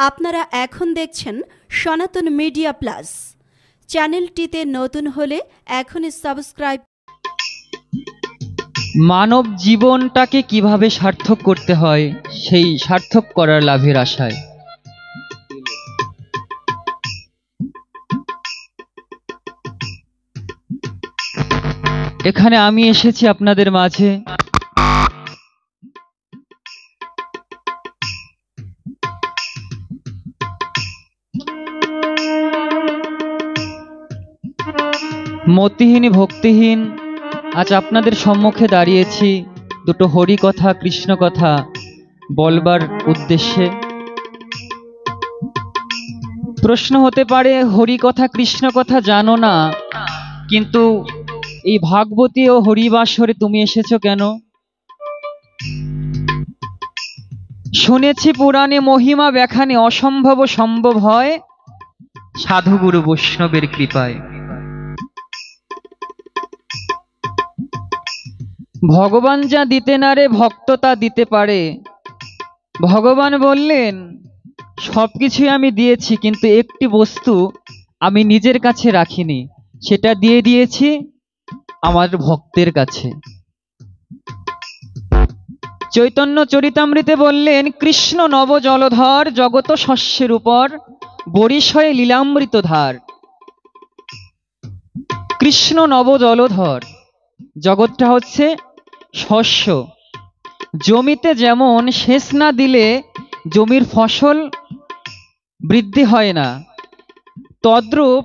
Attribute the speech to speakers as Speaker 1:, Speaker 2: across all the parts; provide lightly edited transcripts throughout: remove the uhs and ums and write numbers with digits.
Speaker 1: আপনারা এখন দেখছেন সনাতন মিডিয়া প্লাস। চ্যানেলটিতে নতুন হলে এখনই সাবস্ক্রাইব।
Speaker 2: মানব জীবনটাকে কিভাবে সার্থক করতে হয় সেই সার্থক করার লাভের আশায়। এখানে আমি এসেছি আপনাদের মাঝে মতিহীন ভক্তিহীন আজ আপনাদের সম্মুখে দাঁড়িয়েছি দুটো হরি কথা কৃষ্ণ কথা বলবার উদ্দেশ্যে। প্রশ্ন হতে পারে, হরি কথা কৃষ্ণ কথা জানো না, কিন্তু এই ভাগবতী ও হরিবাসরে তুমি এসেছো কেন? শুনেছি পুরাণে মহিমা ব্যাখানে অসম্ভব সম্ভব হয় সাধুগুরু বৈষ্ণবের কৃপায়। ভগবান যা দিতে না রে ভক্ত তা দিতে পারে। ভগবান বললেন সবকিছুই আমি দিয়েছি, কিন্তু একটি বস্তু আমি নিজের কাছে রাখিনি, সেটা দিয়ে দিয়েছি আমার ভক্তের কাছে। চৈতন্য চরিতামৃতে বললেন কৃষ্ণ নব জলধর জগত শস্যের উপর বরিশয়ে লীলামৃত ধার। কৃষ্ণ নব জলধর, জগৎটা হচ্ছে শস্য। জমিতে যেমন সেচ না দিলে জমির ফসল বৃদ্ধি হয় না, তদ্রূপ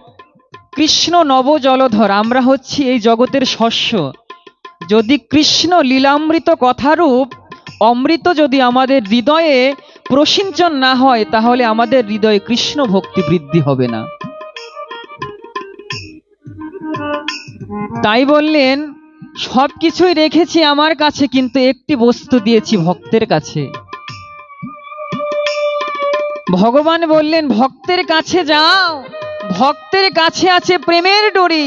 Speaker 2: কৃষ্ণ নব জলধর, আমরা হচ্ছি এই জগতের শস্য। যদি কৃষ্ণ লীলামৃত কথারূপ অমৃত যদি আমাদের হৃদয়ে প্রসিঞ্চন না হয়, তাহলে আমাদের হৃদয়ে কৃষ্ণ ভক্তি বৃদ্ধি হবে না। তাই বললেন সবকিছুই রেখেছি আমার কাছে, কিন্তু একটি বস্তু দিয়েছি ভক্তের কাছে। ভগবান বললেন ভক্তের কাছে যাও, ভক্তের কাছে আছে প্রেমের ডোরি,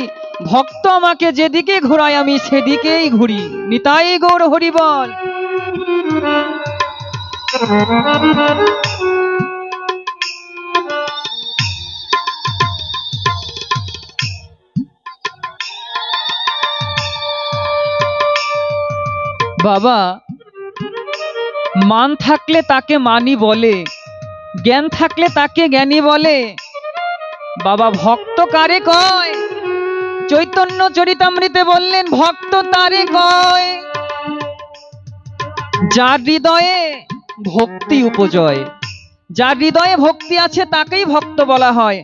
Speaker 2: ভক্ত আমাকে যেদিকে ঘোরায় আমি সেদিকেই ঘুরি। নিতাই গৌর হরি বল। বাবা, মান থাকলে তাকে মানি বলে, জ্ঞান থাকলে তাকে জ্ঞানী বলে। বাবা ভক্ত কারে কয়? চৈতন্য চরিতামৃতে বললেন ভক্ত তারে কয় যার হৃদয়ে ভক্তি উপজয়। যার হৃদয়ে ভক্তি আছে তাকেই ভক্ত বলা হয়।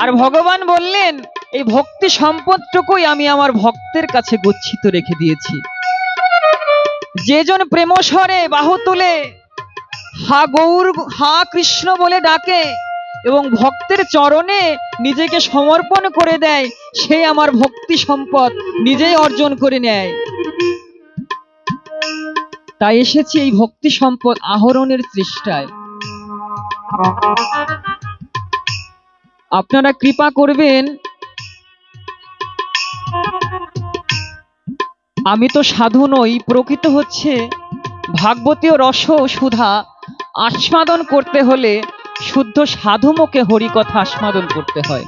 Speaker 2: আর ভগবান বললেন এই ভক্তি সম্পদটুকুই আমি আমার ভক্তের কাছে গচ্ছিত রেখে দিয়েছি। যেজন প্রেমস্বরে বাহু তুলে হা গৌর হা কৃষ্ণ বলে ডাকে এবং ভক্তের চরণে নিজেকে সমর্পণ করে দেয়, সে আমার ভক্তি সম্পদ নিজেই অর্জন করে নেয়। তাই এসেছি এই ভক্তি সম্পদ আহরণের চেষ্টায়। আপনারা কৃপা করবেন। আমি তো সাধু নই, প্রকৃত হচ্ছে ভাগবতী ও রস সুধা আস্বাদন করতে হলে শুদ্ধ সাধুমুখে হরি কথা আস্বাদন করতে হয়।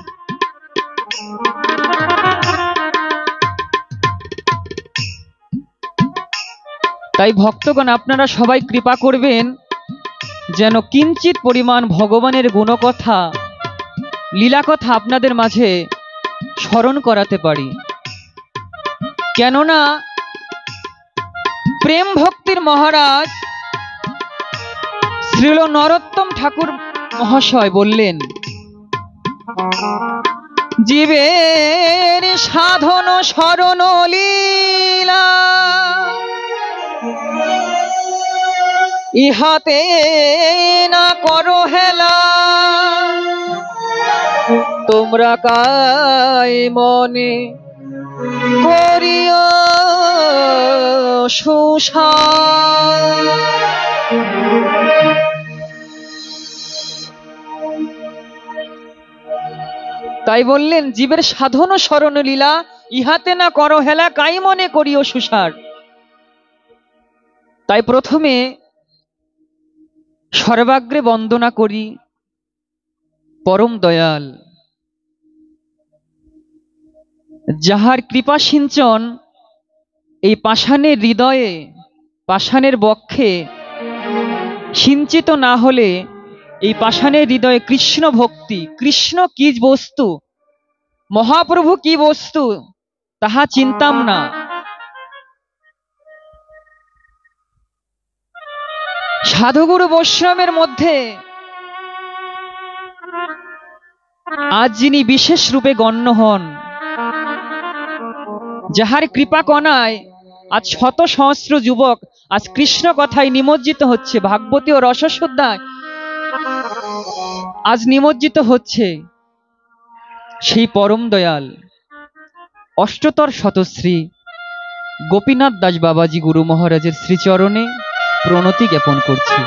Speaker 2: তাই ভক্তগণ আপনারা সবাই কৃপা করবেন যেন কিঞ্চিত পরিমাণ ভগবানের গুণকথা লীলা কথা আপনাদের মাঝে স্মরণ করাতে পারি। কেননা প্রেম ভক্তির মহারাজ শ্রীল নরোত্তম ঠাকুর মহাশয় বললেন জীবের সাধন শরণ লীলা ইহাতে না করো হেলা, তোমরা কাই মনে করিও সুসার। তাই বললেন জীবের সাধন শরণ লীলা ইহাতে না করো হেলা, কাই মনে করিও সুসার। তাই প্রথমে সর্বাগ্রে বন্দনা করি পরম দয়াল, যাহার কৃপা সিঞ্চন এই পাষাণের হৃদয়ে, পাষাণের বক্ষে সিঞ্চিত না হলে এই পাষাণের হৃদয়ে কৃষ্ণ ভক্তি, কৃষ্ণ কি বস্তু, মহাপ্রভু কি বস্তু তাহা চিন্তাম না। সাধুগুরু বৈষ্ণবের মধ্যে আজ যিনি বিশেষ রূপে গণ্য হন, যাহার কৃপা কণায় আজ শত সহস্র যুবক আজ কৃষ্ণ কথায় নিমজ্জিত হচ্ছে, ভাগবতী ও রসশ্রদ্ধায় আজ নিমজ্জিত হচ্ছে, সেই পরম দয়াল অষ্টতর শতশ্রী গোপীনাথ দাস বাবাজি গুরু মহারাজের শ্রীচরণে প্রণতি জ্ঞাপন করছি।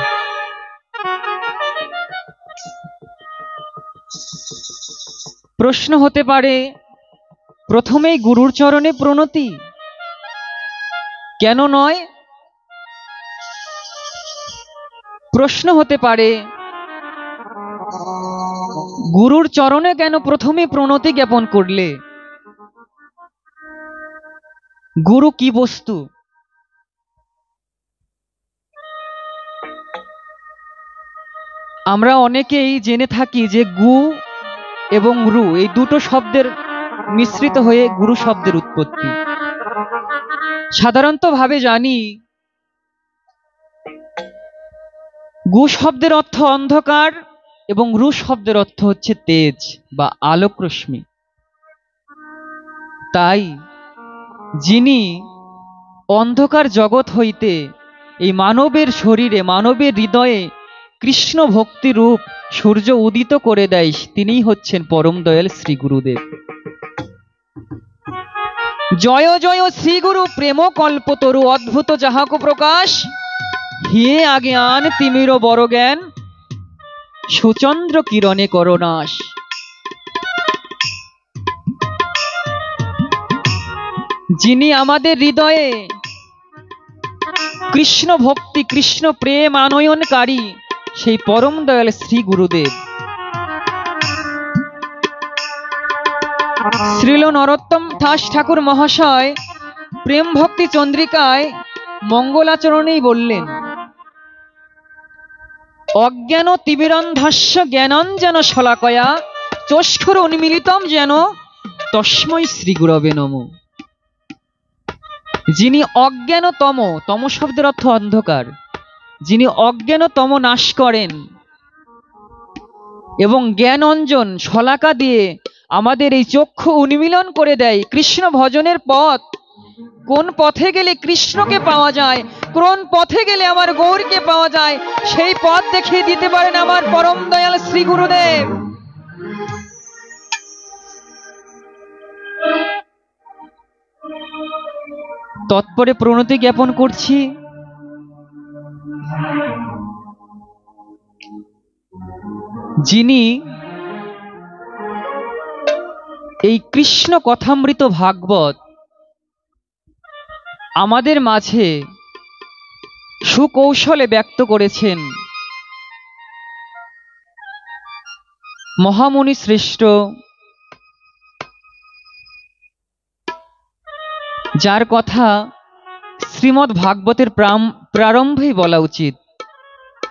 Speaker 2: প্রশ্ন হতে পারে, প্রথমেই গুরুর চরণে প্রণতি কেন নয়? প্রশ্ন হতে পারে, গুরুর চরণে কেন প্রথমে প্রণতি জ্ঞাপন করলে? গুরু কি বস্তু? আমরা অনেকেই জেনে থাকি যে গু এবং রু এই দুটো শব্দের মিশ্রিত হয়ে গুরু শব্দের উৎপত্তি। সাধারণত ভাবে জানি গু শব্দের অর্থ অন্ধকার এবং রু শব্দের অর্থ হচ্ছে তেজ বা আলোক রশ্মি। তাই যিনি অন্ধকার জগৎ হইতে এই মানবের শরীরে, মানবের হৃদয়ে কৃষ্ণ ভক্তি রূপ সূর্য উদিত করে দেয়, তিনিই হচ্ছেন পরম দয়াল শ্রী গুরুদেব। জয় জয় শ্রী গুরু প্রেম কল্পতরু অদ্ভুত যাহাক প্রকাশ, হিয়ে আজ্ঞান তিমির বড় জ্ঞান সুচন্দ্র কিরণে করনাশ। যিনি আমাদের হৃদয়ে কৃষ্ণ ভক্তি, কৃষ্ণ প্রেম আনয়নকারী, সেই পরম দয়াল শ্রী গুরুদেব। শ্রীল নরোত্তম দাস ঠাকুর মহাশয় প্রেম ভক্তি চন্দ্রিকায় মঙ্গলাচরণেই বললেন, অজ্ঞান তিমিরন্ধস্য জ্ঞানাঞ্জন শলাকয়া চক্ষুর উন্মীলিতম যেন তস্মৈ শ্রী গুরবে নমঃ। যিনি অজ্ঞানতম, তম শব্দের অর্থ অন্ধকার, যিনি অজ্ঞানতম নাশ করেন এবং জ্ঞান অঞ্জন শলাকা দিয়ে আমাদের এই চক্ষু উন্মীলন করে দেয়। কৃষ্ণ ভজনের পথ, কোন পথে গেলে কৃষ্ণকে পাওয়া যায়, কোন পথে গেলে আমার গৌরকে পাওয়া যায়, সেই পথ দেখিয়ে দিতে পারেন আমার পরম দয়াল শ্রী গুরুদেব। তৎপরে প্রণতি জ্ঞাপন করছি। যিনি এই কৃষ্ণ কথামৃত ভাগবত আমাদের মাঝে সুকৌশলে ব্যক্ত করেছেন, মহামুনি শ্রেষ্ঠ, যার কথা শ্রীমদ্ ভাগবতের প্রারম্ভেই বলা উচিত,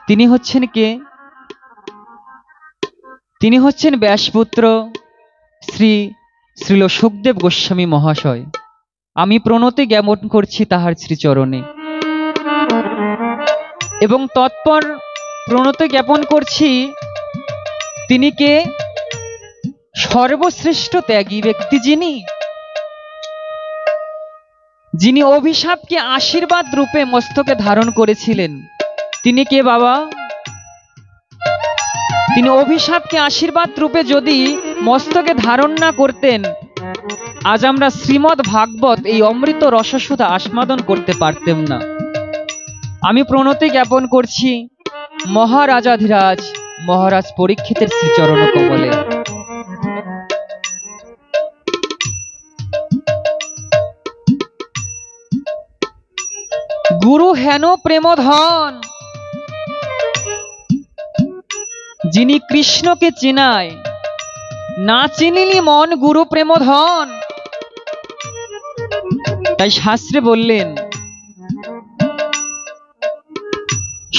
Speaker 2: তিনি হচ্ছেন কে? তিনি হচ্ছেন ব্যাসপুত্র শ্রী শ্রীল সুখদেব গোস্বামী মহাশয়। আমি প্রণতি জ্ঞাপন করছি তাহার শ্রীচরণে এবং তৎপর প্রণতি জ্ঞাপন করছি তিনি কে? সর্বশ্রেষ্ঠ ত্যাগী ব্যক্তি, যিনি অভিশাপকে আশীর্বাদ রূপে মস্তকে ধারণ করেছিলেন। তিনি কে বাবা? তিনি অভিশাপকে আশীর্বাদ রূপে যদি মস্তকে ধারণ না করতেন, আজ আমরা শ্রীমদ্ ভাগবত এই অমৃত রসসুধা আস্বাদন করতে পারতেম না। আমি প্রণতি জ্ঞাপন করছি মহারাজাধিরাজ মহারাজ পরীক্ষিতের শ্রীচরণ কমলে। গুরু হেন প্রেমধন যিনি কৃষ্ণকে চেনায়, না চিনিলি মন গুরু প্রেম ধন। তাই শাস্ত্রে বললেন,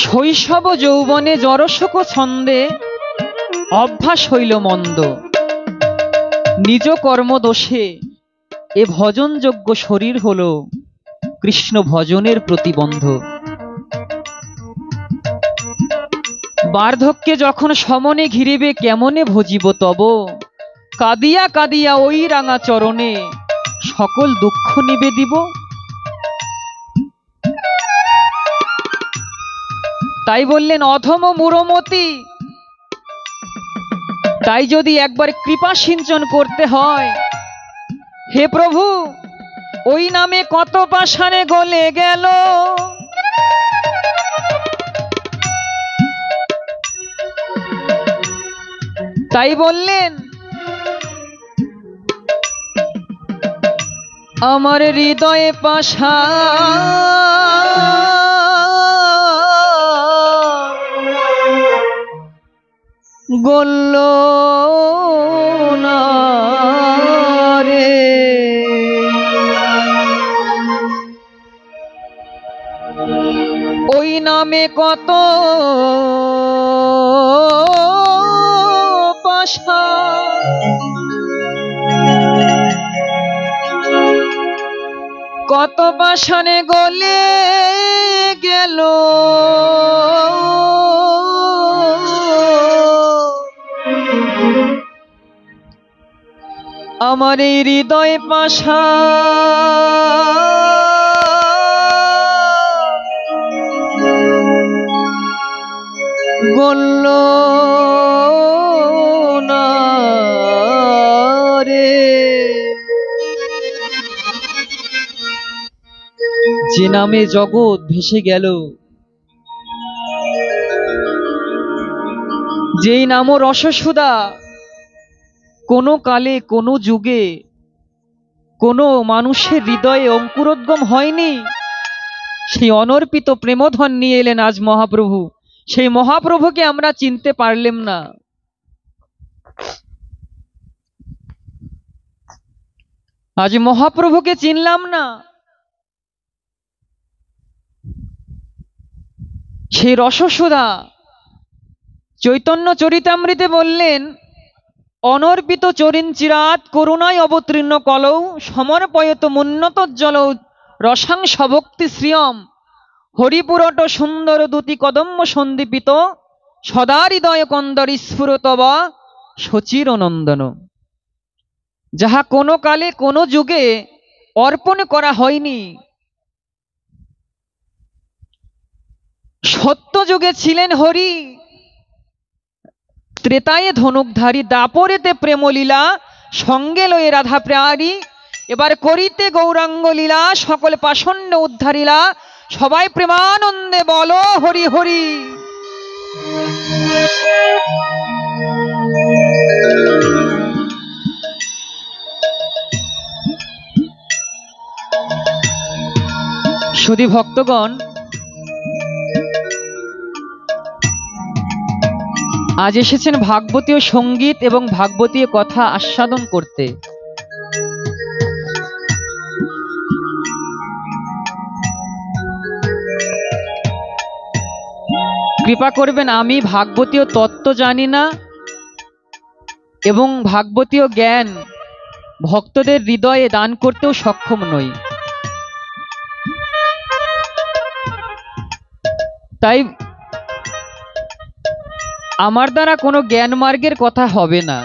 Speaker 2: শৈশব যৌবনে জড়শোক ছন্দে অভ্যাস হইল মন্দ, নিজ কর্ম দোষে এ ভজনযোগ্য শরীর হল কৃষ্ণ ভজনের প্রতিবন্ধ। বার্ধক্যে যখন সমনে ঘিরিবে কেমনে ভজিব তব, কাঁদিয়া কাঁদিয়া ওই রাঙা চরণে সকল দুঃখ নিবেদিব। তাই বললেন অধম মূঢ়মতি, তাই যদি একবার কৃপা সিঞ্চন করতে হয়, হে প্রভু ওই নামে কত পাষাণে গলে গেল, তাই বললেন আমার হৃদয়ে পাষাণ গলল না রে, ওই নামে কত কত পাষাণে গলে গেল, আমার এই হৃদয় পাষাণ গলল না রে। যে নামে জগৎ ভেসে গেল, যেই নাম রসসুধা কোনো কালে কোনো যুগে কোনো মানুষের হৃদয়ে অঙ্কুরোদ্গম হয়নি, সেই অনর্পিত প্রেমধন নিয়ে এলেন আজ মহাপ্রভু। সেই মহাপ্রভুকে আমরা চিনতে পারলাম না। আজ মহাপ্রভুকে চিনলাম না। সেই রসসুধা চৈতন্য চরিতামৃতে বললেন, অনর্পিত চরিন চিরাত করুণায় অবতীর্ণ কলৌ সমর্পয়ত মুন্নত জলৌ রসাংশ ভক্তি শ্রিয়ম হরিপুরট সুন্দর দুতি কদম্ব সন্দীপিত সদা হৃদয় কন্দর স্ফুরত বা সচির নন্দন। যাহা কোনো কালে কোনো যুগে অর্পণ করা হয়নি। সত্য যুগে ছিলেন হরি, ত্রেতায়ে ধনুকধারী, দাপরেতে প্রেমলীলা সঙ্গে লয়ে রাধা প্রারী, এবার করিতে গৌরাঙ্গ লীলা সকল পাষণ্ড উদ্ধারিলা, সবাই প্রেমানন্দে বলো হরি হরি। সুধী ভক্তগণ, আজ এসেছেন ভাগবতীয় সঙ্গীত এবং ভাগবতীয় কথা আস্বাদন করতে। কৃপা করবেন, আমি ভাগবতীয় তত্ত্ব জানি না এবং ভাগবতীয় জ্ঞান ভক্তদের হৃদয়ে দান করতেও সক্ষম নই। তাই আমার দ্বারা কোনো জ্ঞান মার্গের কথা হবে না,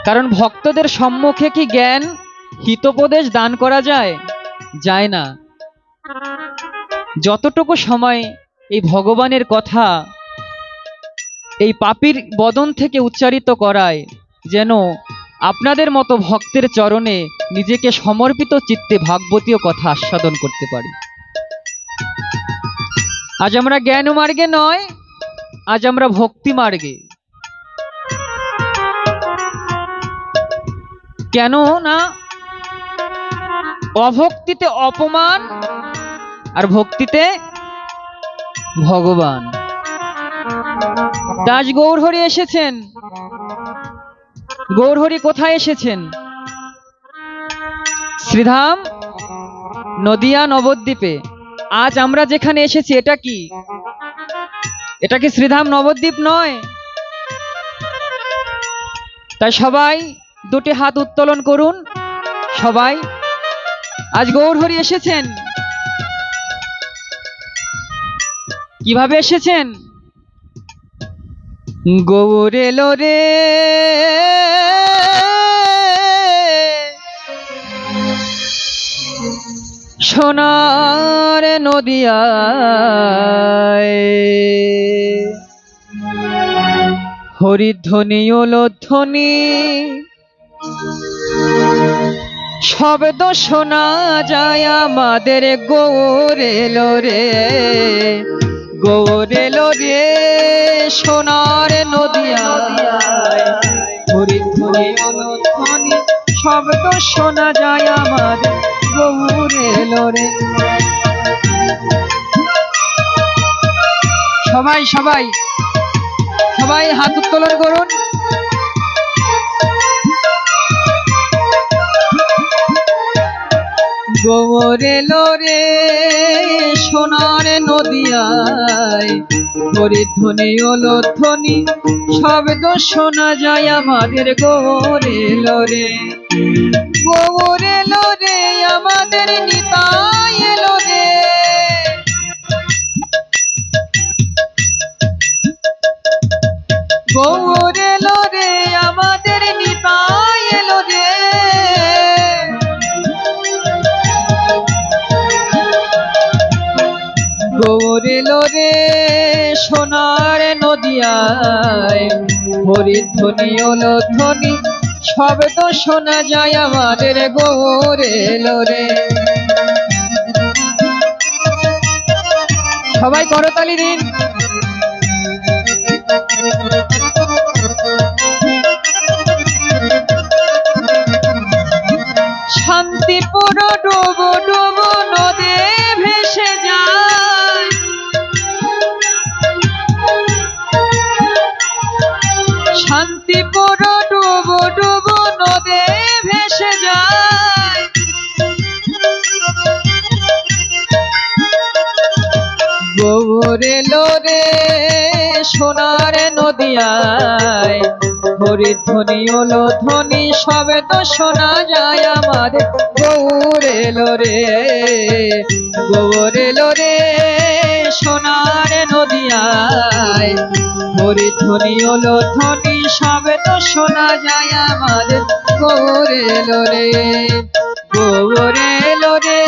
Speaker 2: কারণ ভক্তদের সম্মুখে কি জ্ঞান হিতোপদেশ দান করা যায়? যায় না। যতটুকু সময় এই ভগবানের কথা এই পাপীর বদন থেকে উচ্চারিত করায়, যেন আপনাদের মতো ভক্তের চরণে নিজেকে সমর্পিত চিত্তে ভাগবতীয় কথা আস্বাদন করতে পারি। আজ আমরা জ্ঞান মার্গে নয়, আজ আমরা ভক্তি মার্গে। কেন না, অভক্তিতে অপমান আর ভক্তিতে ভগবান। দাস গৌরহরি এসেছেন। গৌরহরি কোথায় এসেছেন? শ্রীধাম নদিয়া নবদ্বীপে। আজ আমরা যেখানে এসেছি এটা কি? এটা কি শ্রীধাম নবদ্বীপ নয়? তাই সবাই দুটি হাত উত্তোলন করুন। সবাই আজ গৌরহরি এসেছেন। কিভাবে এসেছেন? গৌর এলো রে সোনার নদিয়ায়, হরিধ্বনি ওলধ্বনি শব্দ শোনা যায় আমাদের। গৌর এলো রে, গৌর এলো রে সোনার নদিয়ায়, হরিধ্বনি ওলধ্বনি শব্দ শোনা যায় আমাদের। গৌর এলো রে। সবাই সবাই সবাই হাত উত্তোলন করুন। গৌর এলো রে সোনার নদিয়ায়, হরিধ্বনি ওলধ্বনি শব্দ শোনা যায় আমাদের। গৌর এলো রে, গৌর এলো রে আমাদের নিতাই এলো রে। গৌর এলো রে আমাদের নিতাই এলো রে। গৌর এলো রে সোনার নদিয়ায়, হরিধ্বনি ওলধ্বনি শব্দ শোনা যায় আমাদের। গৌর এলো রে। সবাই করতালি দিন। শান্তিপুর ডুবো ডুবো নদে ভেসে যায়, শান্তিপুর ডুবো ডুবো নদে ভেসে যায়। গৌর এলো রে সোনার নদিয়ায়, হরিধ্বনি ওলধ্বনি শব্দ শোনা যায় আমাদের। গৌর এলো রে, গৌর এলো রে সোনার নদিয়ায়, হরিধ্বনি ওলধ্বনি শব্দ শোনা যায় আমাদের। গৌর এলো রে, গৌর এলো রে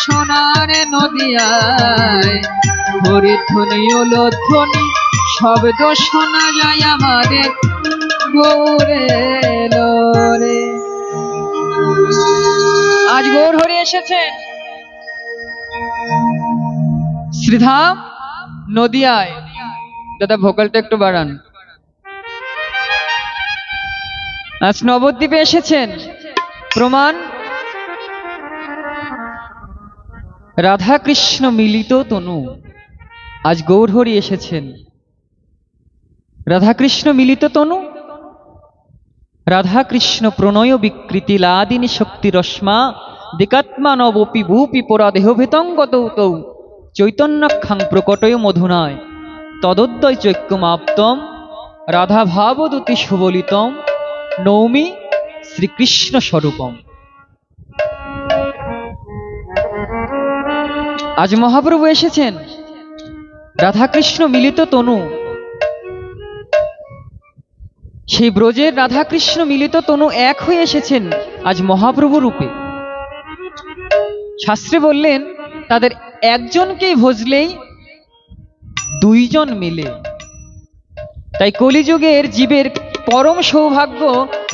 Speaker 2: সোনার নদিয়ায়, হরিধ্বনি ওলধ্বনি শব্দ শোনা যায় আমাদের। গৌর এলো রে। আজ গৌরহরি এসেছেন শ্রীধাম নদিয়ায়। দাদা ভোকালটা একটু বাড়ান। আজ নবদ্বীপে এসেছেন। প্রমাণ রাধা কৃষ্ণ মিলিত তনু। আজ গৌরহরি এসেছেন। রাধা কৃষ্ণ মিলিত তনু, রাধা কৃষ্ণ প্রণয় বিকৃতি লাদিনী শক্তি রশ্মা দিকাত্মা নবপি ভূপি পরা দেহভেতঙ্গত তৌ চৈতন্যক্ষাং প্রকটয় মধুনায় তদোদ্বয় চৈক্যমাপ্তম রাধা ভাবদূতি সুবলিতম নৌমি শ্রীকৃষ্ণ স্বরূপম। আজ মহাপ্রভু এসেছেন। রাধাকৃষ্ণ মিলিত তনু, সেই ব্রজের রাধাকৃষ্ণ মিলিত তনু এক হয়ে এসেছেন আজ মহাপ্রভু রূপে। শাস্ত্রে বললেন তাদের একজনকেই ভজলেই দুইজন মিলে। তাই কলিযুগের জীবের পরম সৌভাগ্য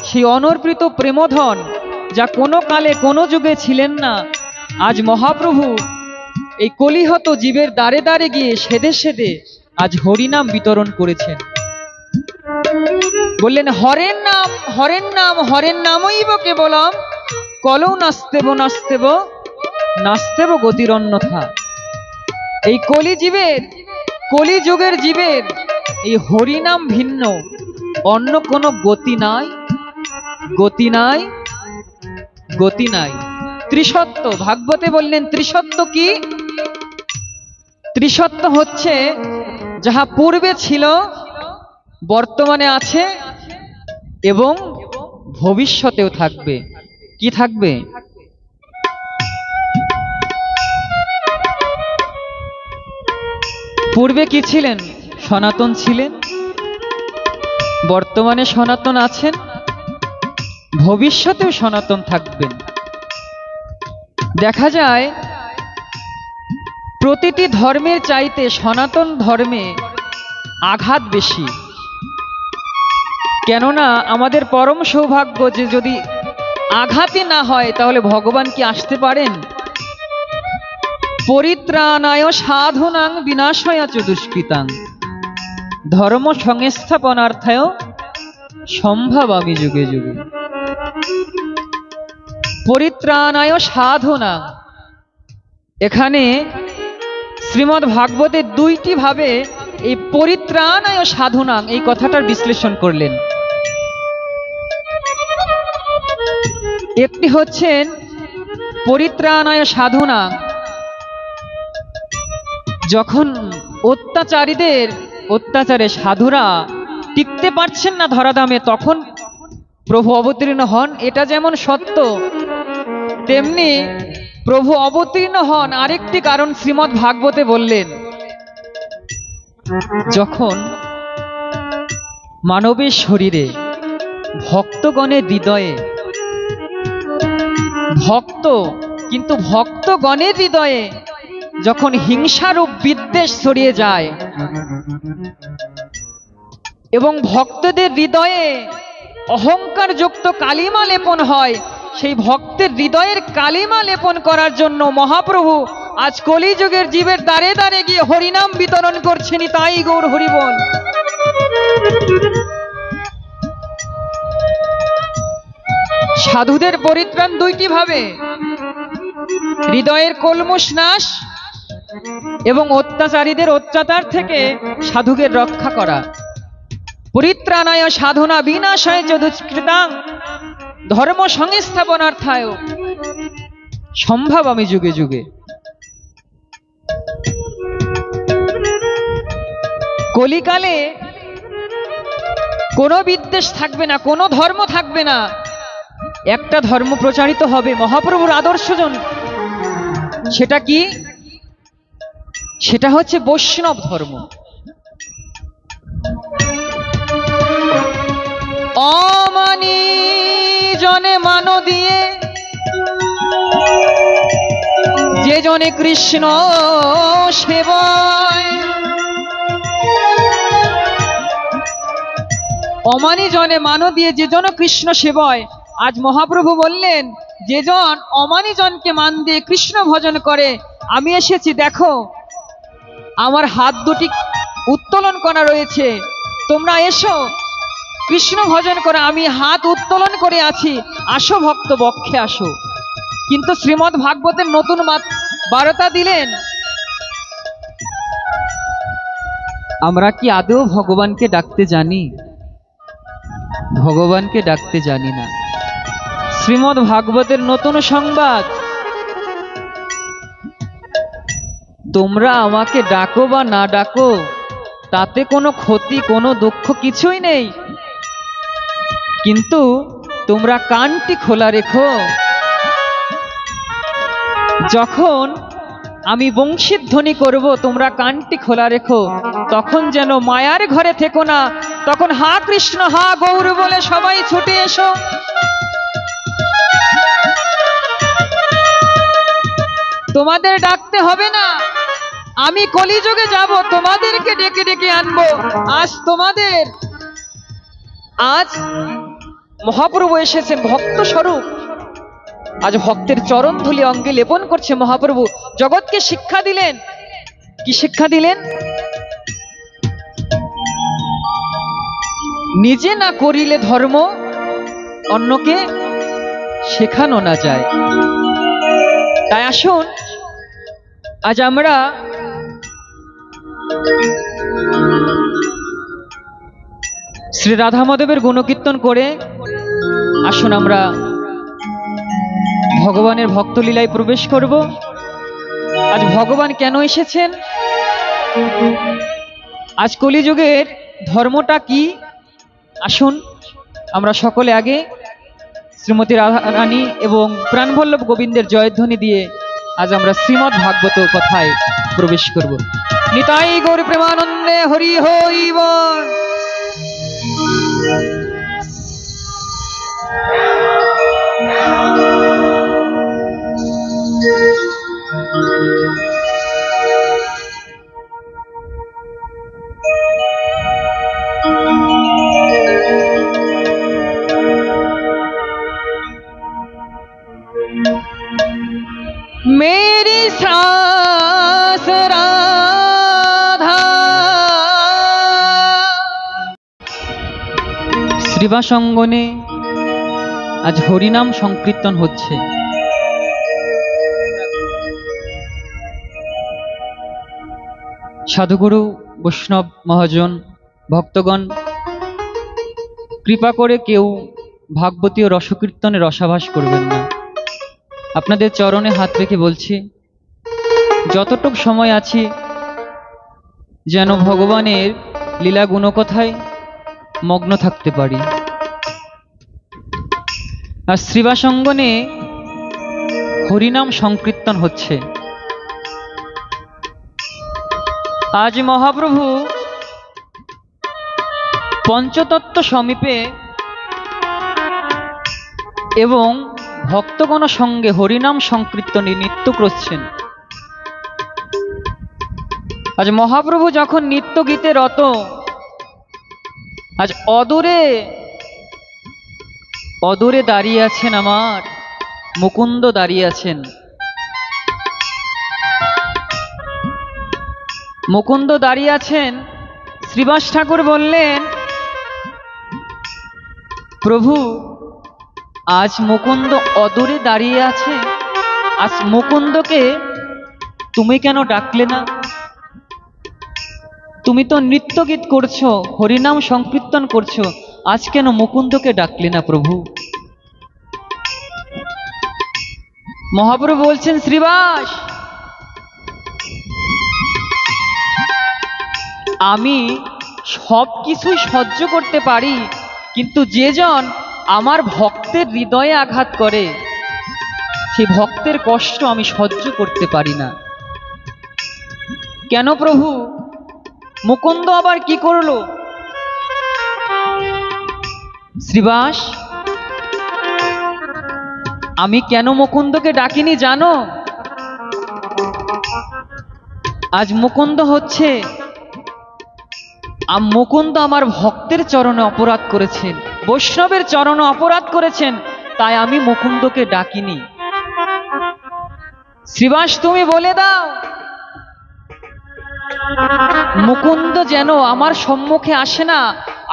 Speaker 2: সেই অনর্পিত প্রেমধন, যা কোনো কালে কোনো যুগে ছিলেন না। আজ মহাপ্রভু এই কলিহত জীবের দ্বারে দ্বারে গিয়ে সেদে সেদে আজ হরিনাম বিতরণ করেছেন। বললেন হরের নাম হরের নাম হরের নামইব কেবলম কলৌ নাস্তেব নাস্তেব নাস্তেব গতিরন্যথা। এই কলি জীবের, কলিযুগের জীবের এই হরিনাম ভিন্ন অন্য কোনো গতি নাই, গতি নাই, গতি নাই। ত্রিসত্য ভাগবতে বললেন, ত্রিসত্য কি? ত্রিসত্য হচ্ছে যাহা পূর্বে ছিল, বর্তমানে আছে এবং ভবিষ্যতেও থাকবে। কি থাকবে? পূর্বে কি ছিলেন? সনাতন ছিলেন, বর্তমানে সনাতন আছেন, ভবিষ্যতেও সনাতন থাকবেন। দেখা যায় প্রতিটি ধর্মের চাইতে সনাতন ধর্মে আঘাত বেশি। কেননা আমাদের পরম সৌভাগ্য যে যদি আঘাতই না হয় তাহলে ভগবান কি আসতে পারেন? পরিত্রাণায় সাধুনাং বিনাশায় চ দুষ্কৃতাং ধর্ম সংস্থাপনার্থায় সম্ভবামি যুগে যুগে। পরিত্রাণায় সাধুনাং, এখানে শ্রীমদ্ ভাগবতে দুইটি ভাবে এই পরিত্রাণায় সাধুনাং এই কথাটার বিশ্লেষণ করলেন। একটি হচ্ছেন পরিত্রাণায় সাধুনাং, যখন অত্যাচারীদের অত্যাচারে সাধুরা টিকতে পারছেন না ধরাধামে, তখন প্রভু অবতীর্ণ হন। এটা যেমন সত্য, তেমনি প্রভু অবতীর্ণ হন আরেকটি কারণ শ্রীমদ্ ভাগবতে বললেন। যখন মানবের শরীরে ভক্তগণের হৃদয়ে কিন্তু ভক্তগণের হৃদয়ে যখন হিংসারূপ বিদ্বেষ ছড়িয়ে যায় এবং ভক্তদের হৃদয়ে অহংকার যুক্ত কালিমা লেপন হয়, সেই ভক্তের হৃদয়ের কালিমা লেপন করার জন্য মহাপ্রভু আজ কলিযুগের জীবের দ্বারে দ্বারে গিয়ে হরিনাম বিতরণ করছেন। তাই গৌর হরিবল। সাধুদের পরিত্রাণ দুইটি ভাবে, হৃদয়ের কলমশ নাশ এবং অত্যাচারীদের অত্যাচার থেকে সাধুদের রক্ষা করা। পরিত্রাণায় সাধনা বিনাশায় চ দুষ্কৃতাং ধর্ম সংস্থাপনার্থায় সম্ভবামি যুগে যুগে। কলিকালে কোনো বিদ্বেষ থাকবে না, কোনো ধর্ম থাকবে না, একটা ধর্ম প্রচারিত হবে, মহাপ্রভুর আদর্শজন। সেটা কি? সেটা হচ্ছে বৈষ্ণব ধর্ম। অমানি জনে মান দিয়ে যে জনে কৃষ্ণ সেবায়, অমানি জনে মান দিয়ে যে জন কৃষ্ণ সেবায়। আজ মহাপ্রভু বললেন, যে জন অমানি জনকে মান দিয়ে কৃষ্ণ ভজন করে, আমি এসেছি, দেখো আমার হাত দুটি উত্তোলন করা রয়েছে, তোমরা এসো কৃষ্ণ ভজন করে, আমি হাত উত্তোলন করে আছি, আসো ভক্ত বক্ষে আসো। কিন্তু শ্রীমদ্ ভাগবতের নতুন বার্তা দিলেন, আমরা কি আদৌ ভগবানকে ডাকতে জানি? ভগবানকে ডাকতে জানি না। শ্রীমদ্ ভাগবতের নতুন সংবাদ, তোমরা আমাকে ডাকো বা না ডাকো তাতে কোনো ক্ষতি, কোনো দুঃখ কিছুই নেই, কিন্তু তোমরা কানটি খোলা রেখো। যখন আমি বংশীধ্বনি করব তোমরা কানটি খোলা রেখো, তখন যেন মায়ার ঘরে থেকো না, তখন হা কৃষ্ণ হা গৌর বলে সবাই ছুটে এসো। তোমাদের ডাকতে হবে না, আমি কলিযুগে যাব, তোমাদেরকে ডেকে ডেকে আনবো। আজ মহাপ্রভু এসেছেন ভক্ত স্বরূপ, আজ ভক্তের চরণ ধুলি অঙ্গে লেপন করছে মহাপ্রভু। জগৎকে শিক্ষা দিলেন, কি শিক্ষা দিলেন? নিজে না করিলে ধর্ম অন্যকে শেখানো না যায়। তাই আসুন আজ আমরা শ্রী রাধা মাধবের গুণকীর্তন করে আসুন আমরা ভগবানের ভক্তলীলায় প্রবেশ করব। আজ ভগবান কেন এসেছেন, আজ কলিযুগের ধর্মটা কি, আসুন আমরা সকলে আগে শ্রীমতী রাধা রানী এবং প্রাণবল্লভ গোবিন্দের জয়ধ্বনি দিয়ে আজ আমরা শ্রীমদ্ ভাগবত কথায় প্রবেশ করব। নিতাই গৌর প্রেমানন্দে হরি হরি বল। मेरी सास राधा শ্রীবাস অঙ্গনে আজ হরিনাম সংকীর্তন হচ্ছে। সাধুগুরু বৈষ্ণব মহাজন ভক্তগণ, কৃপা করে কেউ ভাগবতী ও রসকীর্তনে রসাভাস করবেন না। আপনাদের চরণে হাত রেখে বলছি, যতটুক সময় আছি যেন ভগবানের লীলা গুণকথায় মগ্ন থাকতে পারি। আর শ্রীবাস অঙ্গনে হরিনাম সংকীর্তন হচ্ছে। আজ মহাপ্রভু পঞ্চতত্ত্ব সমীপে এবং ভক্তগণ সঙ্গে হরিনাম সংকীর্তনে নৃত্য করছেন। আজ মহাপ্রভু যখন নিত্য গীতে রত, আজ অদূরে দাঁড়িয়ে আছেন আমার মুকুন্দ, দাঁড়িয়ে আছেন মুকুন্দ, দাঁড়িয়ে আছেন। শ্রীবাস ঠাকুর বললেন, প্রভু আজ মুকুন্দ অদূরে দাঁড়িয়ে আছে, আজ মুকুন্দকে তুমি কেন ডাকলে না? তুমি তো নৃত্য গীত করছো, হরিনাম সংকীর্তন করছো, আজ কেন মুকুন্দকে ডাকলে না প্রভু? মহাপ্রভু বলছেন, শ্রীবাস আমি সব কিছুই সহ্য করতে পারি, কিন্তু যেজন আমার ভক্তের হৃদয়ে আঘাত করে সেই ভক্তের কষ্ট আমি সহ্য করতে পারি না। কেন প্রভু, মুকুন্দ আবার কি করলো? শ্রীবাস আমি কেন মুকুন্দকে ডাকিনি জানো? আজ মুকুন্দ হচ্ছে, মুকুন্দ আমার ভক্তের চরণে অপরাধ করেছেন, বৈষ্ণবের চরণে অপরাধ করেছেন, তাই আমি মুকুন্দকে ডাকিনি। শ্রীবাস তুমি বলে দাও, মুকুন্দ যেন আমার সম্মুখে আসে না,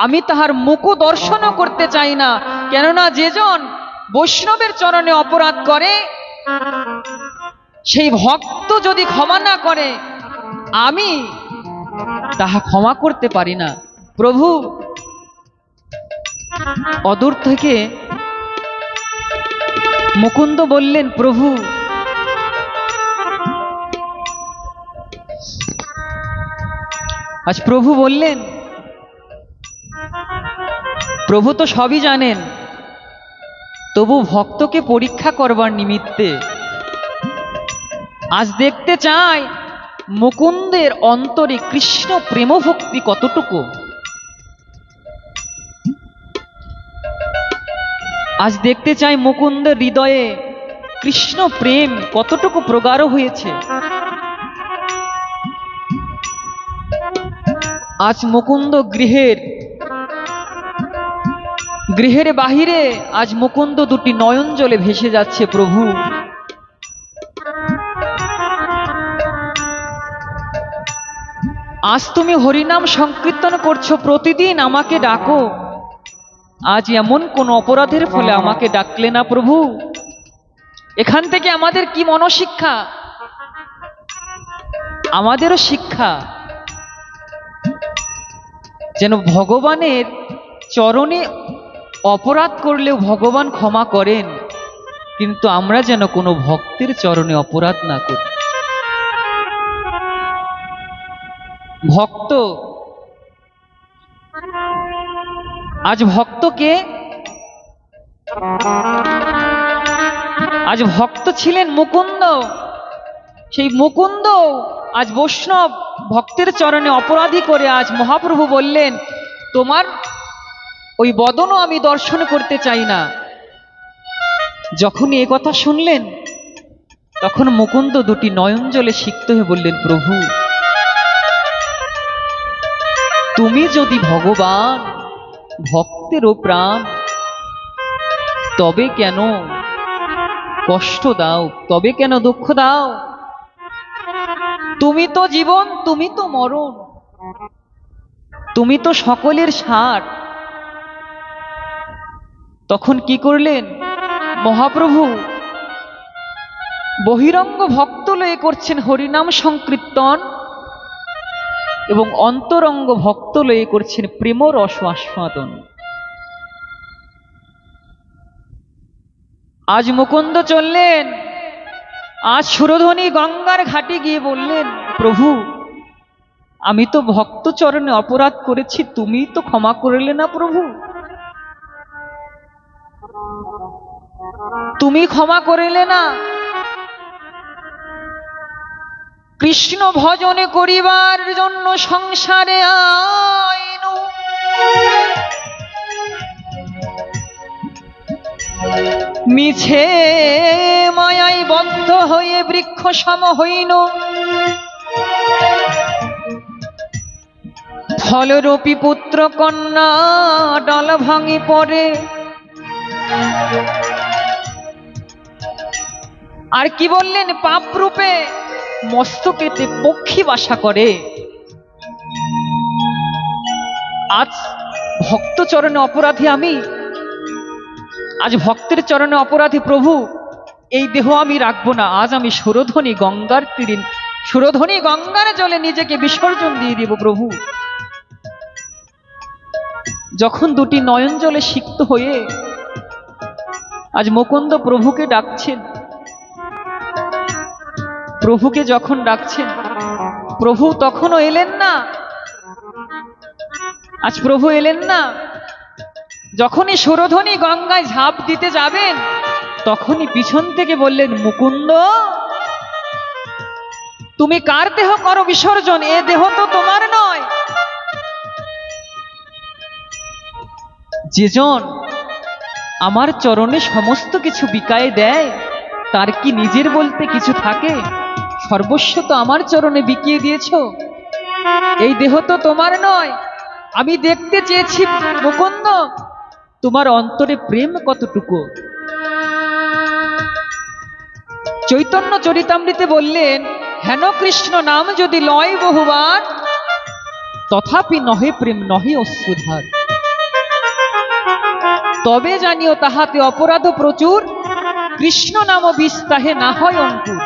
Speaker 2: আমি তাহার মুখ দর্শনও করতে চাই না। কেননা যেজন বৈষ্ণবের চরণে অপরাধ করে সেই ভক্ত যদি ক্ষমা না করে আমি তাহা ক্ষমা করতে পারি না। প্রভু অদূর থেকে মুকুন্দ বললেন, প্রভু আজ প্রভু বললেন, প্রভু তো সবই জানেন, তবু ভক্তকে পরীক্ষা করবার নিমিত্তে আজ দেখতে চাই মুকুন্দের অন্তরে কৃষ্ণ প্রেম ভক্তি কতটুকু। আজ দেখতে চাই মুকুন্দের হৃদয়ে কৃষ্ণ প্রেম কতটুকু প্রগাঢ় হয়েছে। আজ মুকুন্দ গৃহের বাহিরে আজ মুকুন্দ দুটি নয়ন জলে ভেসে যাচ্ছে। প্রভু আজ তুমি হরিনাম সংকীর্তন করছো, প্রতিদিন আমাকে ডাকো, আজ এমন কোন অপরাধের ফলে আমাকে ডাকলে না প্রভু? এখান থেকে আমাদের কি মনশিক্ষা? আমাদেরও শিক্ষা যেন ভগবানের চরণে অপরাধ করলেও ভগবান ক্ষমা করেন, কিন্তু আমরা যেন কোনো ভক্তের চরণে অপরাধ না করি। ভক্ত, আজ ভক্তকে, আজ ভক্ত ছিলেন মুকুন্দ, সেই মুকুন্দ আজ বৈষ্ণব ভক্তের চরণে অপরাধী করে আজ মহাপ্রভু বললেন, তোমার ওই বদনও আমি দর্শন করতে চাই না। যখনই এ কথা শুনলেন, তখন মুকুন্দ দুটি নয়ন জলে সিক্ত হয়ে বললেন, প্রভু তুমি যদি ভগবান, ভক্তেরও প্রাণ, তবে কেন কষ্ট দাও, তবে কেন দুঃখ দাও? তুমি তো জীবন, তুমি তো মরণ, তুমি তো সকলের সার। তখন কি করলেন মহাপ্রভু? বহিরঙ্গ ভক্ত লয়ে করছেন হরিনাম সংকীর্তন, এবং অন্তরঙ্গ ভক্ত লয়ে করছেন প্রেম রস আস্বাদন। আজ মুকুন্দ চললেন, আজ সুরধনী গঙ্গার ঘাটে গিয়ে বললেন, প্রভু আমি তো ভক্ত চরণে অপরাধ করেছি, তুমি তো ক্ষমা করলে না প্রভু, তুমি ক্ষমা করিলে না। কৃষ্ণ ভজনে করিবার জন্য সংসারে আইনু, মিছে মায়ায় বদ্ধ হয়ে বৃক্ষ সম হইন, ফলরূপী পুত্র কন্যা ডাল ভাঙি পড়ে। আর কি বললেন? পাপ রূপে মস্তকেতে পক্ষী বাসা করে। আজ ভক্ত চরণে অপরাধী আমি, আজ ভক্তের চরণে অপরাধী প্রভু, এই দেহ আমি রাখবো না। আজ আমি সুরধনী গঙ্গার তীরে, সুরধনী গঙ্গার জলে নিজেকে বিসর্জন দিয়ে দেব প্রভু। যখন দুটি নয়ন জলে সিক্ত হয়ে আজ মুকুন্দ প্রভুকে ডাকছেন, প্রভুকে যখন ডাকছেন, প্রভু তখনও এলেন না। আজ প্রভু এলেন না। যখনই সুরধনী গঙ্গায় ঝাঁপ দিতে যাবেন, তখনই পিছন থেকে বললেন, মুকুন্দ তুমি কার দেহ করো বিসর্জন? এ দেহ তো তোমার নয়। যেজন আমার চরণে সমস্ত কিছু বিকায় দেয়, তার কি নিজের বলতে কিছু থাকে? সর্বস্ব তো আমার চরণে বিকিয়ে দিয়েছ। এই দেহ তো তোমার নয়। আমি দেখতে চেয়েছি মুকুন্দ তোমার অন্তরে প্রেম কতটুকু। চৈতন্য চরিতামৃতে বললেন, হেন কৃষ্ণ নাম যদি লয় বহুবার, তথাপি নহে প্রেম নহে অশ্রুধার। তবে জানিও তাহাতে অপরাধ প্রচুর, কৃষ্ণ নাম বিস্তাহে না হয় অঙ্কুর।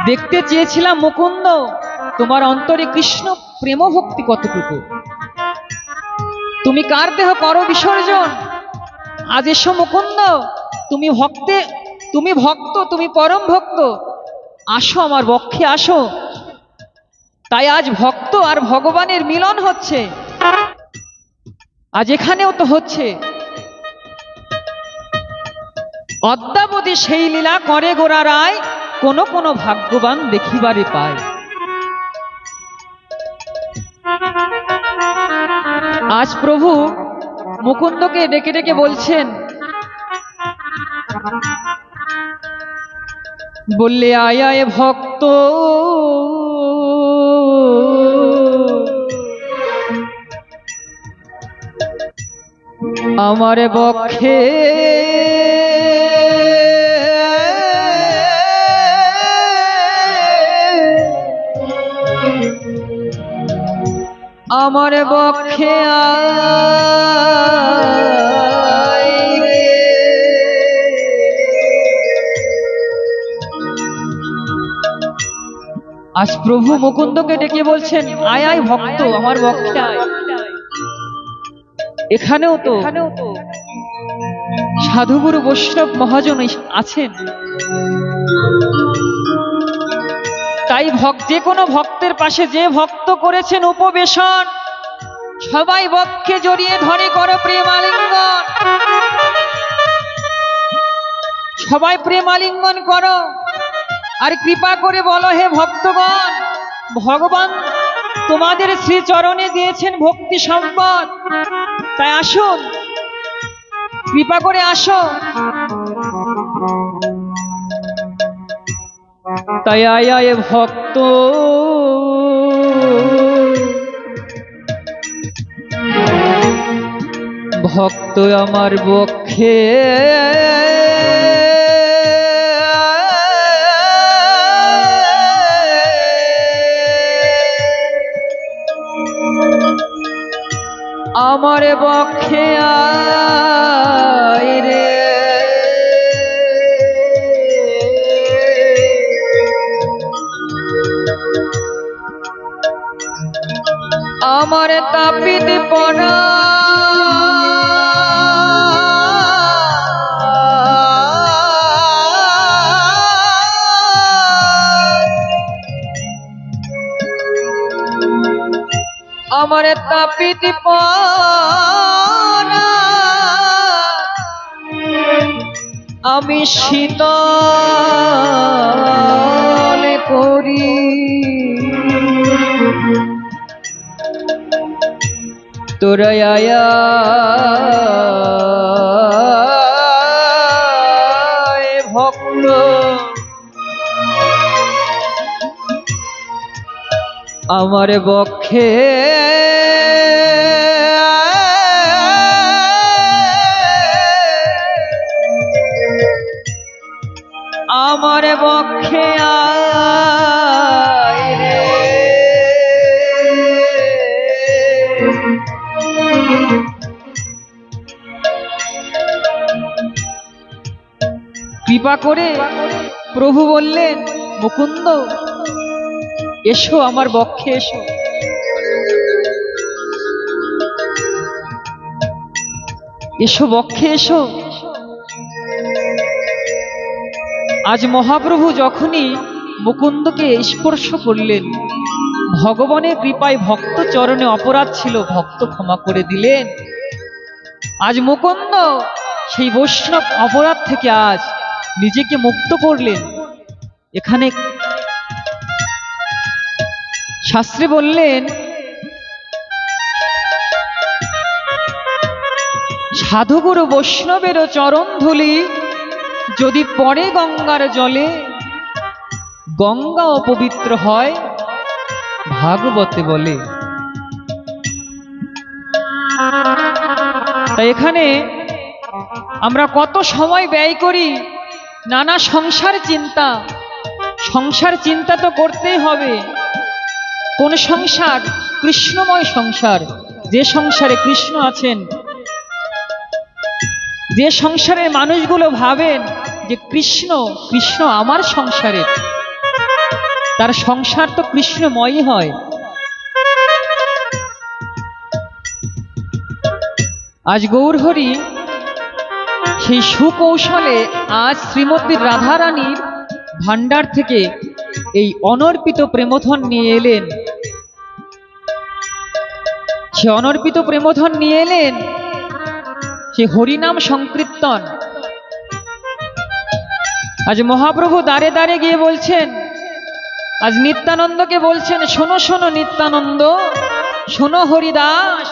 Speaker 2: দেখতে চেয়েছিলাম মুকুন্দ তোমার অন্তরে কৃষ্ণ প্রেম ভক্তি কতটুকু। তুমি কার দেহ করো বিসর্জন? আজ এসো মুকুন্দ, তুমি ভক্তে, তুমি ভক্ত, তুমি পরম ভক্ত, আসো আমার বক্ষে আসো। তাই আজ ভক্ত আর ভগবানের মিলন হচ্ছে। আজ এখানেও তো হচ্ছে। অদ্যাবধি সেই লীলা করে গোরা রায়, কোন কোন ভাগ্যবান দেখিবারে পায়। আজ প্রভু মুকুন্দকে ডেকে ডেকে বলছেন, বললে আয় আয় ভক্ত, আমার বক্ষে আমার বক্ষে আজ প্রভু মুকুন্দকে ডেকে বলছেন, আয় আয় ভক্ত, আমার বক্ষে আয়। এখানেও তো সাধুগুরু বৈষ্ণব মহাজন আছেন। তাই যে কোনো ভক্তের পাশে যে ভক্ত করেছেন উপবেশন, সবাই বক্ষে জড়িয়ে ধরে করো প্রেমালিঙ্গন, সবাই প্রেমালিঙ্গন করো আর কৃপা করে বলো, হে ভক্তগণ, ভগবান তোমাদের শ্রীচরণে দিয়েছেন ভক্তি সম্পদ, তাই আসুন, কৃপা করে আসো। তাই আয় আয় ভক্ত, ভক্ত আমার বক্ষে আমার বক্ষে আয় রে, আমার তাপিত পড়া আমার তাপিত পড়া আমি শীতল করি, তোরা আয়া ভক্ত, আমার বক্ষে আমার বক্ষে আয় রে, কৃপা করে প্রভু বললেন, মুকুন্দ এসো আমার বক্ষে, এসো। এসো বক্ষে এসো। আজ মহাপ্রভু যখনই মুকুন্দকে স্পর্শ করলেন, ভগবানের কৃপায় ভক্ত চরণে অপরাধ ছিল, ভক্ত ক্ষমা করে দিলেন। আজ মুকুন্দ সেই বৈষ্ণব অপরাধ থেকে আজ নিজেকে মুক্ত করলেন। এখানে শাস্ত্রে বললেন, সাধুগুরু বৈষ্ণবেরও চরণ ধুলি যদি পড়ে গঙ্গার জলে, গঙ্গা অপবিত্র হয় ভাগবতে বলে। তাই এখানে আমরা কত সময় ব্যয় করি নানা সংসার চিন্তা, সংসার চিন্তা তো করতেই হবে। কোন সংসার? কৃষ্ণময় সংসার, যে সংসারে কৃষ্ণ আছেন, যে সংসারের মানুষগুলো ভাবেন যে কৃষ্ণ কৃষ্ণ আমার সংসারে, তার সংসার তো কৃষ্ণময়ই হয়। আজ গৌরহরি সেই সুকৌশলে আজ শ্রীমতী রাধারানীর ভান্ডার থেকে এই অনর্পিত প্রেমধন নিয়ে এলেন। সে অনর্পিত প্রেমধন নিয়ে এলেন, সে হরিনাম সংকীর্তন। আজ মহাপ্রভু দ্বারে দ্বারে গিয়ে বলছেন, আজ নিত্যানন্দকে বলছেন, শোনো শোনো নিত্যানন্দ, শোনো হরিদাস,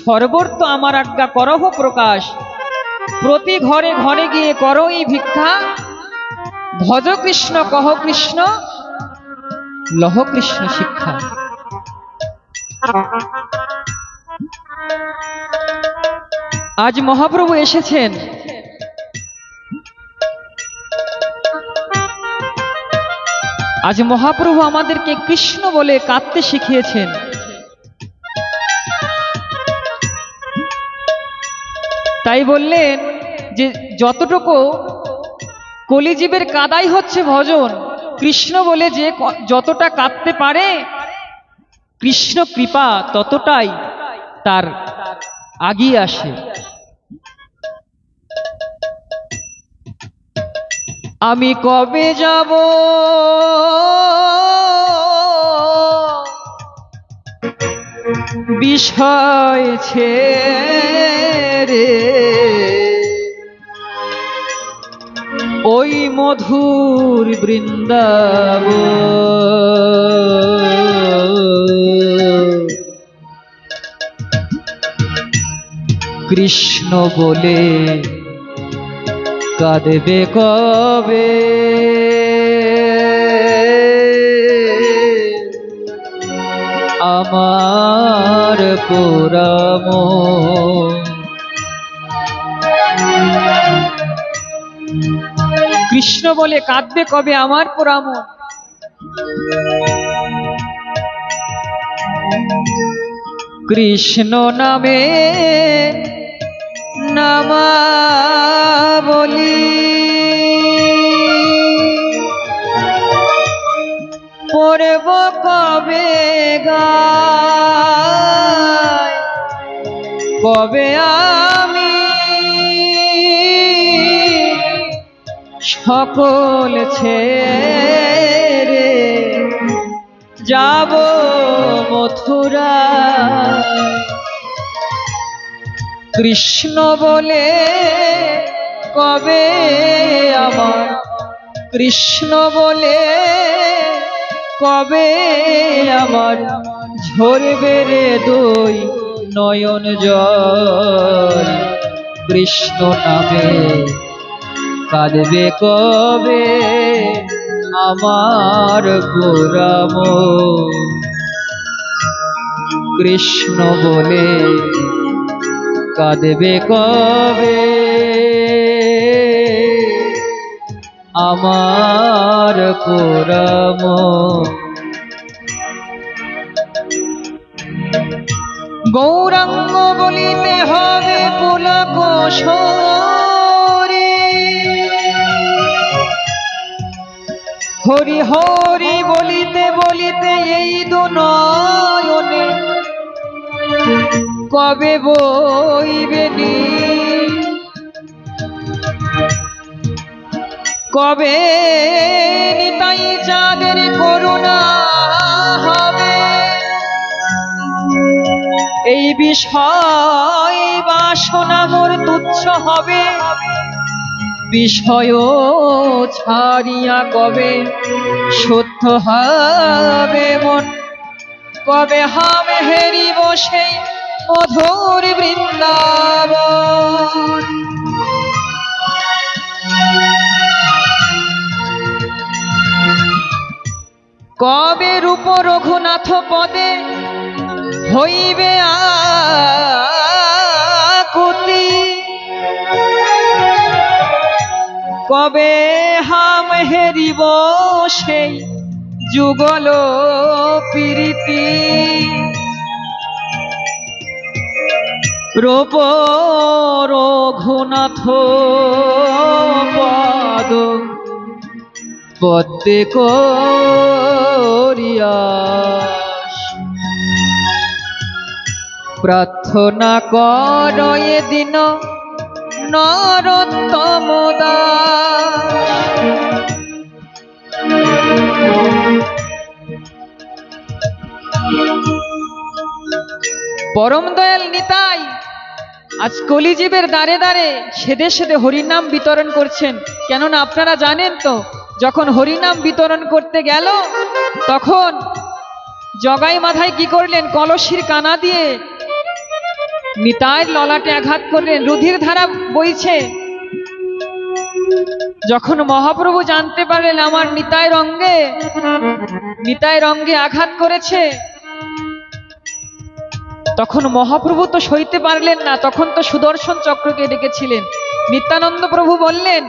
Speaker 2: সর্বর্ত আমার আজ্ঞা করহ প্রকাশ, প্রতি ঘরে ঘরে গিয়ে করই ভিক্ষা, ভজ কৃষ্ণ কহ কৃষ্ণ লহ কৃষ্ণ শিক্ষা। আজ মহাপ্রভু এসেছেন, আজ মহাপ্রভু আমাদেরকে কৃষ্ণ বলে কাঁদতে শিখিয়েছেন। তাই বললেন যে যতটুকু কলিজীবের কাদাই হচ্ছে ভজন, কৃষ্ণ বলে যে যতটা কাঁদতে পারে, কৃষ্ণ কৃপা ততটাই তার আগিয়ে আসে। আমি কবে যাব বিষয় ছেড়ে, ওই মধুর বৃন্দাবন। কৃষ্ণ বলে কাঁদবে কবে, আমার পোড়াম। কৃষ্ণ বলে কাঁদবে কবে আমার পোড়াম। কৃষ্ণ নামে নামাবলি পড়ব কবে গায়, কবে আমি সকল ছেড়ে যাব মথুরা। কৃষ্ণ বলে কবে আমার, কৃষ্ণ বলে কবে আমার ঝরবে রে দুই নয়ন জল। কৃষ্ণ নামে কাঁদবে কবে আমার পোড়াম। কৃষ্ণ বলে কাঁদবে কবে আমার পোড়াম। গৌরাঙ্গ বলিতে হবে পুলক সরে, হরি হরি বলিতে বলিতে এই দু নয়নে কবে বইবে নি, কবে নিতাই চাঁদের করুণা হবে। এই বিষয় বাসনা মোর তুচ্ছ হবে, বিষয় ছাড়িয়া কবে শুদ্ধ হবে মন, কবে হামে হেরিব সেই মধুর বৃন্দাবন। কবে রূপ রঘুনাথ পদে হইবে আকুতি, কবে হাম হেরিব সেই যুগল প্রীতি। রূপ রঘুনাথ পদ পদ্মে করিয়া প্রার্থনা কর এ দিন নরোত্তম দাস। পরম দয়াল নিতাই আজ কলিজীবের দ্বারে দ্বারে সেদে সেদে হরিনাম বিতরণ করছেন। কেননা আপনারা জানেন তো, যখন হরিনাম বিতরণ করতে গেল তখন জগাই মাথায় কি করলেন, কলসির কানা দিয়ে নিতাইয়ের ললাটে আঘাত করলেন, রুধির ধারা বইছে। যখন মহাপ্রভু জানতে পারলেন আমার নিতাইয়ের অঙ্গে আঘাত করেছে, তখন মহাপ্রভু তো সইতে পারলেন না, তখন তো সুদর্শন চক্রকে ডেকেছিলেন। নিত্যানন্দ প্রভু বললেন,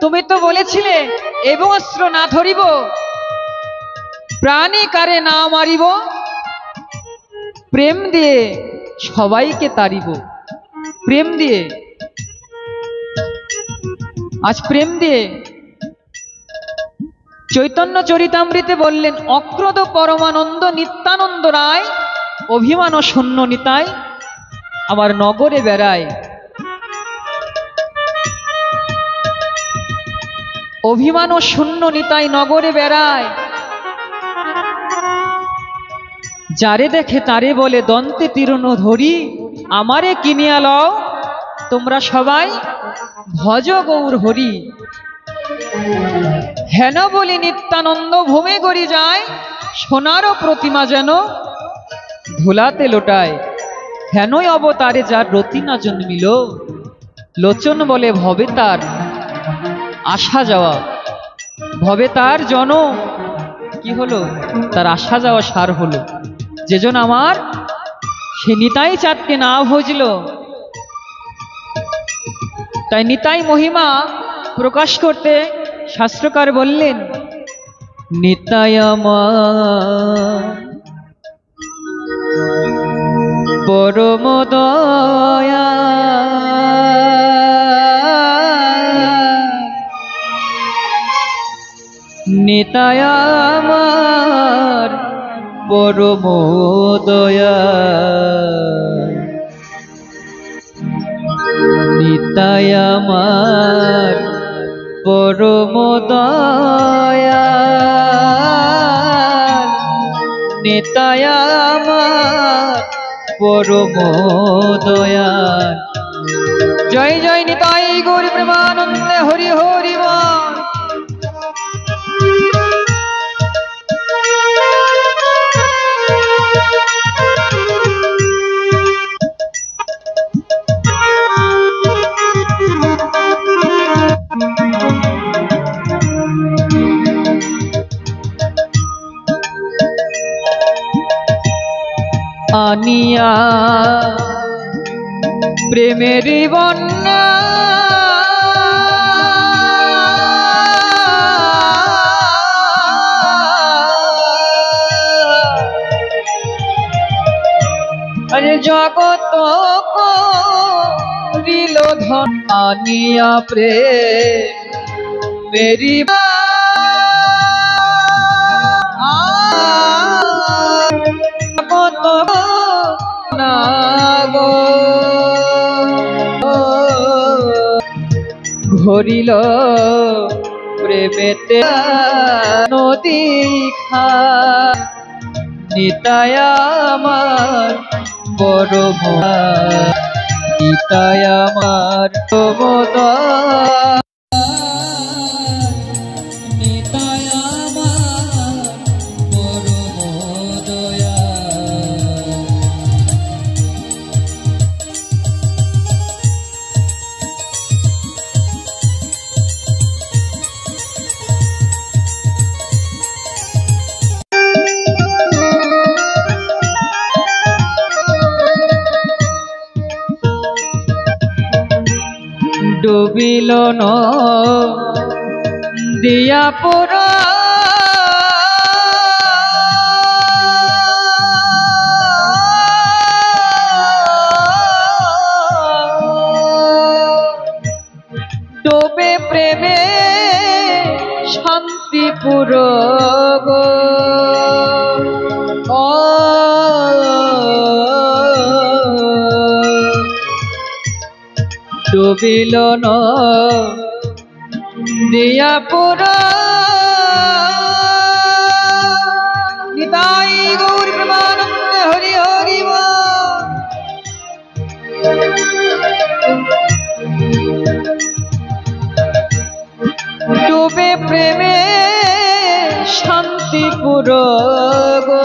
Speaker 2: তুমি তো বলেছিলে এবং অস্ত্র না ধরিব, প্রাণী কারে না মারিব, প্রেম দিয়ে সবাইকে তারিব। প্রেম দিয়ে, আজ প্রেম দিয়ে চৈতন্য চরিতামৃতে বললেন, অক্রোধ পরমানন্দ নিত্যানন্দ রায় অভিমান শূন্য নিতাই আমার নগরে বেড়ায়। অভিমান শূন্য নিতাই নগরে বেড়ায়, যারে দেখে তারে বলে দন্তে তীর্ণ ধরি, আমারে কিনিয়া লও তোমরা সবাই ভজ গৌর হরি। হেন বলি নিত্যানন্দ ভূমে গড়ি যায়, সোনারও প্রতিমা যেন ধুলাতে লোটায়। হেনই অবতারে যার রতি না জন্মিল, লোচন বলে ভবে তার আসা যাওয়া। ভবে তার জন কি হলো, তার আসা যাওয়া সার হলো। যেজন আমার সে নিতাই চাঁদকে না ভজল, তাই নিতাই মহিমা প্রকাশ করতে শাস্ত্রকার বললেন, নিতাই আমার পরম দয়া, নিতাই আমার পরম দয়া, নিতাই আমার পরম দয়া, নিতাই আমার পরম দয়া। জয় জয় নিতাই গৌর প্রেমানন্দে হরি হরি বল। আনিয়া প্রেমের বন্যা, আরে জগত করিল ধন, আনিয়া প্রেমেরি ভরিল প্রেমেতে নদী খা, নিতাই আমার বড় ভয়, নিতাই আমার প্রমোদা, নিতাই আমার পরম দয়া। ডুবিল দিয়া পুরা, ডোবে প্রেমে শান্তিপুর গো, ডুবিল দিয়া পুরা, নিতাই গৌর প্রেমানন্দে হরি হরি বল। ডুবে প্রেমে শান্তিপুর গো,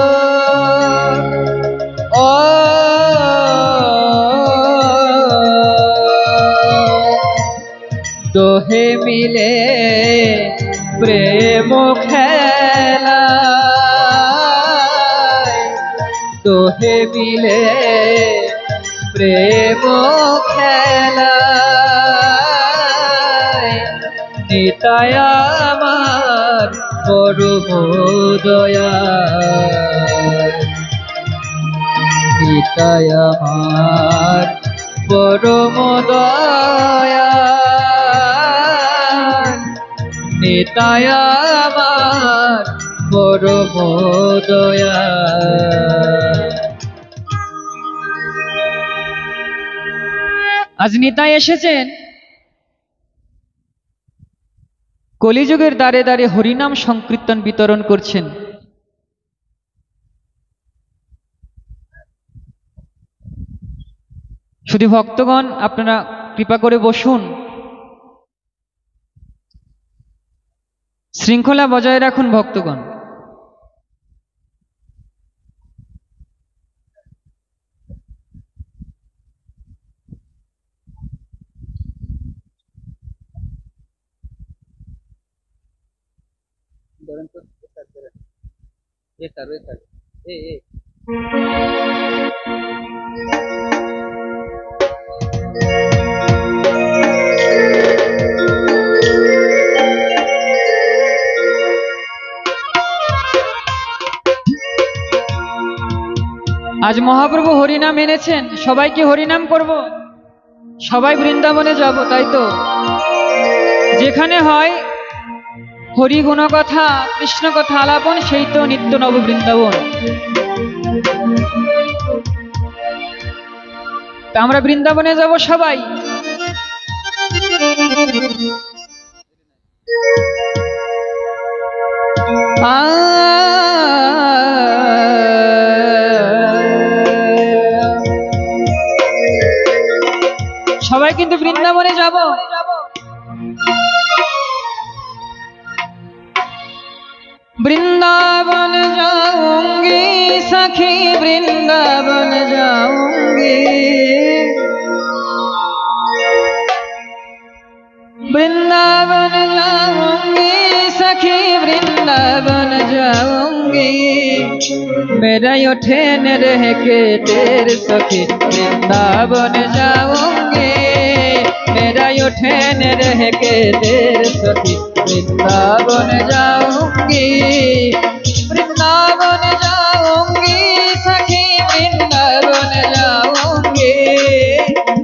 Speaker 2: দোহে মিলে প্রেম খেলা, দোহে মিলে প্রেম খেলা, নিতাই আমার পরম দয়া, নিতাই আমার পরম দয়া, নিতাই আমার পরম দয়া। আজ নিতাই এসেছেন কলিযুগের দ্বারে দ্বারে হরিনাম সংকীর্তন বিতরণ করছেন। শুধু ভক্তগণ আপনারা কৃপা করে বসুন, শৃঙ্খলা বজায় রাখুন ভক্তগণ। আজ মহাপ্রভু হরিনাম এনেছেন, সবাই কি হরিনাম করব? সবাই বৃন্দাবনে যাব, তাই তো? যেখানে হয় হরি গুণকথা, কৃষ্ণ কথা আলাপন, সেই তো নিত্য নব বৃন্দাবন। তা আমরা বৃন্দাবনে যাব সবাই। সবাই কিন্তু বৃন্দাবনে যাব। वृंदावन जाऊंगी सखी वृंदावन जाऊंगी, वृंदावन जाऊंगी सखी वृंदावन जाऊंगी, मेरा उठे न रह के तेर सखी वृंदावन जाऊंगी, मेरा उठे न रह के तेर सखी वृंदावन जाऊंगी, वृंदावन जाऊंगी सखी वृंदावन जाऊंगी,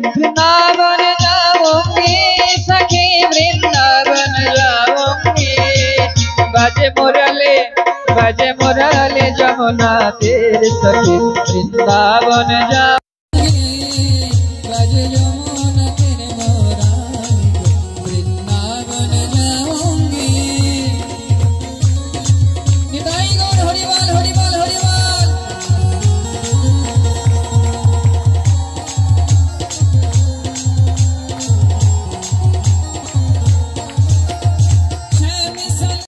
Speaker 2: वृंदावन जाऊंगी सखी वृंदावन जाऊंगी, बाजे मुरली जमुना तेरे सखी वृंदावन जा।